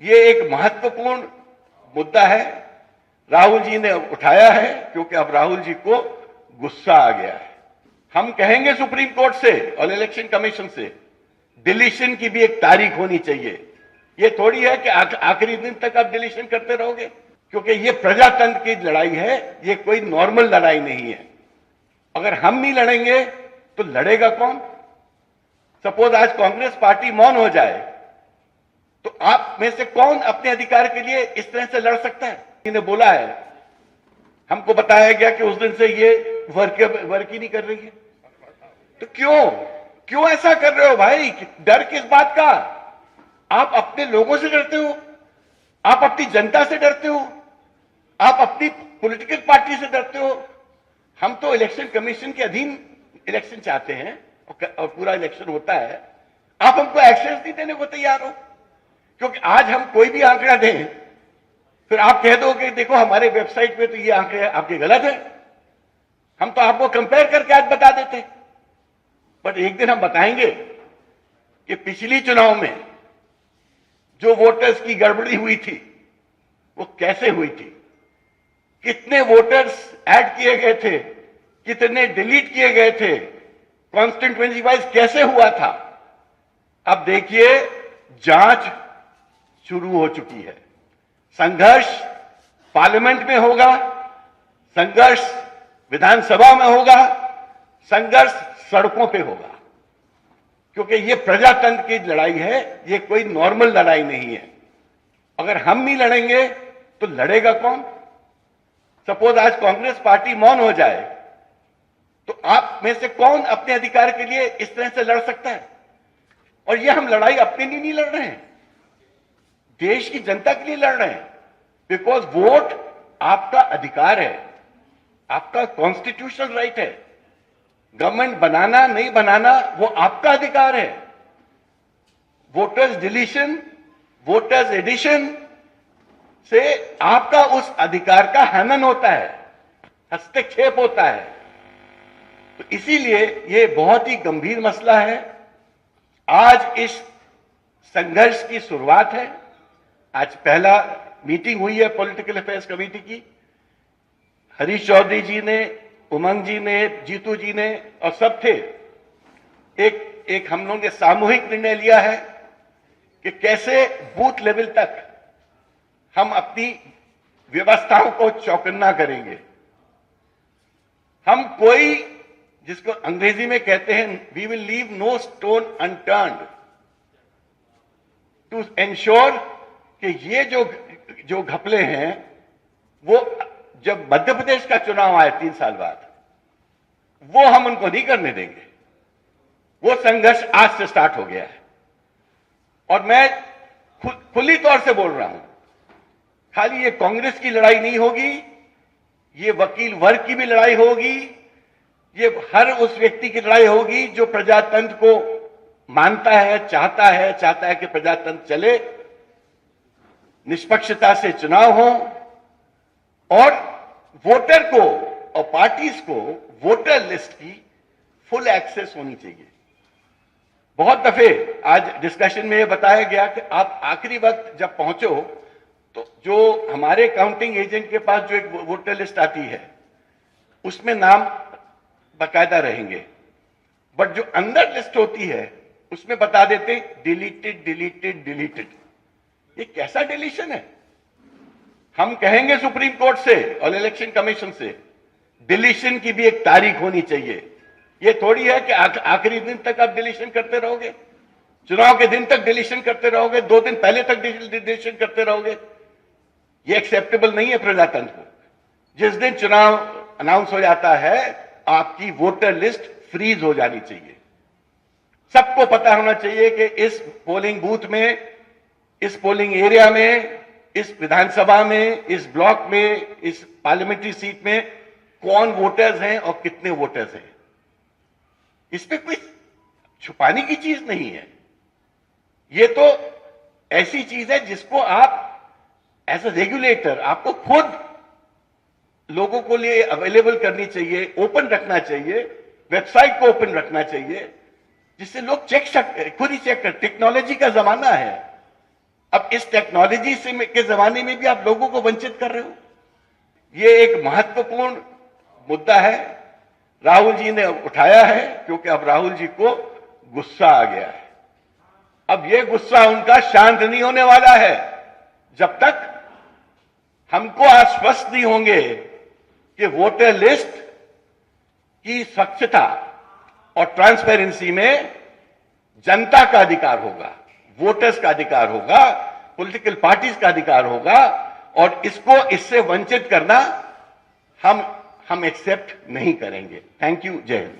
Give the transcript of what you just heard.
ये एक महत्वपूर्ण मुद्दा है, राहुल जी ने उठाया है, क्योंकि अब राहुल जी को गुस्सा आ गया है। हम कहेंगे सुप्रीम कोर्ट से और इलेक्शन कमीशन से, डिलीशन की भी एक तारीख होनी चाहिए। ये थोड़ी है कि आखिरी दिन तक आप डिलीशन करते रहोगे, क्योंकि ये प्रजातंत्र की लड़ाई है, ये कोई नॉर्मल लड़ाई नहीं है। अगर हम नहीं लड़ेंगे तो लड़ेगा कौन? सपोज आज कांग्रेस पार्टी मौन हो जाए तो आप में से कौन अपने अधिकार के लिए इस तरह से लड़ सकता है? इन्हें बोला है, हमको बताया गया कि उस दिन से ये वर्क ही नहीं कर रही है। तो क्यों ऐसा कर रहे हो भाई? डर किस बात का? आप अपने लोगों से डरते हो, आप अपनी जनता से डरते हो, आप अपनी पॉलिटिकल पार्टी से डरते हो। हम तो इलेक्शन कमीशन के अधीन इलेक्शन चाहते हैं और पूरा इलेक्शन होता है। आप हमको एक्सेस नहीं देने को तैयार हो, क्योंकि आज हम कोई भी आंकड़ा दें फिर आप कह दो कि देखो हमारे वेबसाइट पे तो ये आंकड़े आपके गलत है। हम तो आपको कंपेयर करके आज बता देते, बट एक दिन हम बताएंगे कि पिछली चुनाव में जो वोटर्स की गड़बड़ी हुई थी वो कैसे हुई थी, कितने वोटर्स ऐड किए गए थे, कितने डिलीट किए गए थे, कॉन्स्टिट्यूएंसी वाइज कैसे हुआ था। अब देखिए जांच शुरू हो चुकी है। संघर्ष पार्लियामेंट में होगा, संघर्ष विधानसभा में होगा, संघर्ष सड़कों पे होगा, क्योंकि ये प्रजातंत्र की लड़ाई है, ये कोई नॉर्मल लड़ाई नहीं है। अगर हम नहीं लड़ेंगे तो लड़ेगा कौन? सपोज आज कांग्रेस पार्टी मौन हो जाए तो आप में से कौन अपने अधिकार के लिए इस तरह से लड़ सकता है? और ये हम लड़ाई अपने लिए नहीं लड़ रहे हैं, देश की जनता के लिए लड़ रहे हैं। बिकॉज वोट आपका अधिकार है, आपका कॉन्स्टिट्यूशनल राइट है। गवर्नमेंट बनाना नहीं बनाना वो आपका अधिकार है। वोटर्स डिलीशन, वोटर्स एडिशन से आपका उस अधिकार का हनन होता है, हस्तक्षेप होता है। तो इसीलिए ये बहुत ही गंभीर मसला है। आज इस संघर्ष की शुरुआत है। आज पहला मीटिंग हुई है पॉलिटिकल अफेयर्स कमेटी की। हरीश चौधरी जी ने, उमंग जी ने, जीतू जी ने और सब थे। एक हम लोगों ने सामूहिक निर्णय लिया है कि कैसे बूथ लेवल तक हम अपनी व्यवस्थाओं को चौकन्ना करेंगे। हम कोई, जिसको अंग्रेजी में कहते हैं, we will leave no stone unturned to ensure कि ये जो घपले हैं वो जब मध्य प्रदेश का चुनाव आए 3 साल बाद, वो हम उनको नहीं करने देंगे। वो संघर्ष आज से स्टार्ट हो गया है और मैं खुली तौर से बोल रहा हूं, खाली ये कांग्रेस की लड़ाई नहीं होगी, ये वकील वर्ग की भी लड़ाई होगी, ये हर उस व्यक्ति की लड़ाई होगी जो प्रजातंत्र को मानता है, चाहता है कि प्रजातंत्र चले, निष्पक्षता से चुनाव हो और वोटर को और पार्टीज को वोटर लिस्ट की फुल एक्सेस होनी चाहिए। बहुत दफे आज डिस्कशन में यह बताया गया कि आप आखिरी वक्त जब पहुंचो तो जो हमारे काउंटिंग एजेंट के पास जो एक वोटर लिस्ट आती है उसमें नाम बकायदा रहेंगे, बट जो अंदर लिस्ट होती है उसमें बता देते डिलीटेड डिलीटेड डिलीटेड। ये कैसा डिलीशन है? हम कहेंगे सुप्रीम कोर्ट से और इलेक्शन कमीशन से, डिलीशन की भी एक तारीख होनी चाहिए। ये थोड़ी है कि आखिरी दिन तक आप डिलीशन करते रहोगे, चुनाव के दिन तक डिलीशन करते रहोगे, 2 दिन पहले तक डिलीशन करते रहोगे। ये एक्सेप्टेबल नहीं है प्रजातंत्र को। जिस दिन चुनाव अनाउंस हो जाता है आपकी वोटर लिस्ट फ्रीज हो जानी चाहिए। सबको पता होना चाहिए कि इस पोलिंग बूथ में, इस पोलिंग एरिया में, इस विधानसभा में, इस ब्लॉक में, इस पार्लियामेंट्री सीट में कौन वोटर्स हैं और कितने वोटर्स हैं। इसमें कोई छुपाने की चीज नहीं है। ये तो ऐसी चीज है जिसको आप एज ए रेगुलेटर आपको खुद लोगों को लिए अवेलेबल करनी चाहिए, ओपन रखना चाहिए, वेबसाइट को ओपन रखना चाहिए, जिससे लोग चेक सकते, खुद ही चेक कर। टेक्नोलॉजी का जमाना है, अब इस टेक्नोलॉजी के जमाने में भी आप लोगों को वंचित कर रहे हो। ये एक महत्वपूर्ण मुद्दा है, राहुल जी ने उठाया है, क्योंकि अब राहुल जी को गुस्सा आ गया है। अब ये गुस्सा उनका शांत नहीं होने वाला है जब तक हमको आश्वस्त नहीं होंगे कि वोटर लिस्ट की स्वच्छता और ट्रांसपेरेंसी में जनता का अधिकार होगा, वोटर्स का अधिकार होगा, पॉलिटिकल पार्टीज का अधिकार होगा, और इससे वंचित करना हम एक्सेप्ट नहीं करेंगे। Thank you. जय हिंद।